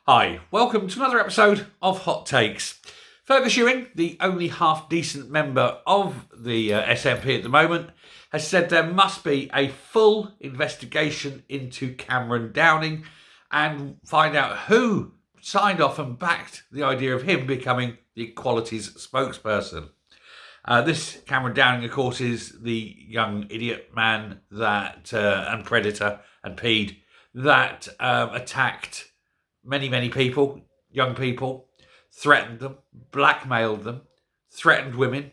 Hi, welcome to another episode of Hot Takes. Fergus, the only half-decent member of the SNP at the moment, has said there must be a full investigation into Cameron Downing and find out who signed off and backed the idea of him becoming the Equalities spokesperson. This Cameron Downing, of course, is the young idiot man that and predator and pede that attacked many people, young people, threatened them, blackmailed them, threatened women,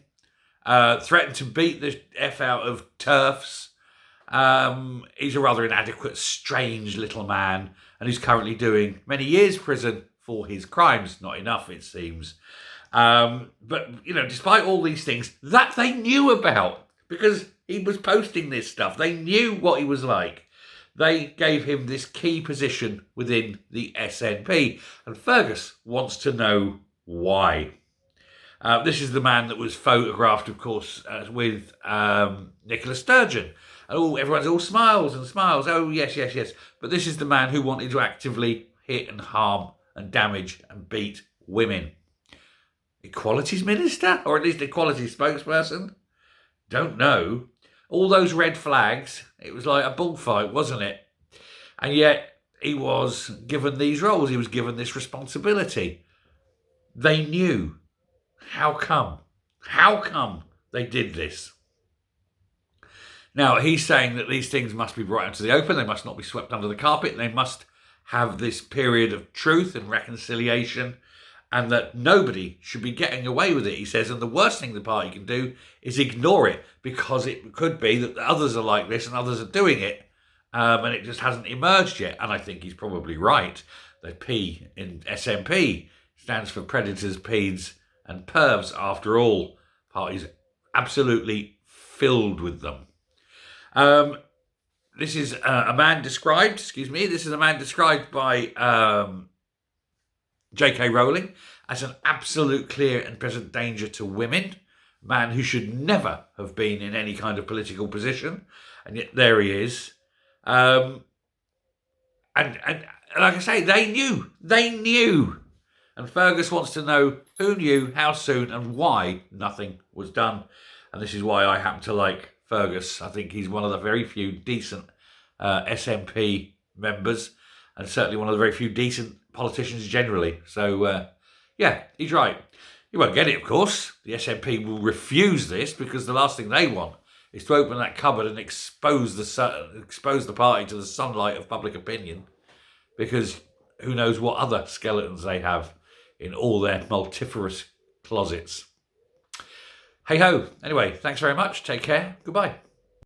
threatened to beat the F out of TERFs. He's a rather inadequate, strange little man, and he's currently doing many years prison for his crimes. Not enough, it seems. But, despite all these things that they knew about, because he was posting this stuff, they knew what he was like. They gave him this key position within the SNP, and Fergus wants to know why. This is the man that was photographed, of course, with Nicola Sturgeon. And everyone's all smiles and smiles. Oh, yes. But this is the man who wanted to actively hit and harm and damage and beat women. Equalities minister? Or at least equalities spokesperson? Don't know. All those red flags, it was like a bullfight, wasn't it? And yet he was given these roles. He was given this responsibility. They knew. How come? How come they did this? Now, he's saying that these things must be brought into the open. They must not be swept under the carpet. They must have this period of truth and reconciliation, and that nobody should be getting away with it, he says. And the worst thing the party can do is ignore it, because it could be that others are like this and others are doing it, and it just hasn't emerged yet. And I think he's probably right. The P in SNP stands for predators, peds and pervs, after all. Party's absolutely filled with them. This is a man described by J.K. Rowling as an absolute, clear and present danger to women, a man who should never have been in any kind of political position, and yet there he is. And like I say, they knew. And Fergus wants to know who knew, how soon, and why nothing was done. And this is why I happen to like Fergus. I think he's one of the very few decent SNP members, and certainly one of the very few decent politicians generally. So, he's right. He won't get it, of course. The SNP will refuse this, because the last thing they want is to open that cupboard and expose the party to the sunlight of public opinion, because who knows what other skeletons they have in all their multifarious closets. Hey-ho. Anyway, thanks very much. Take care. Goodbye.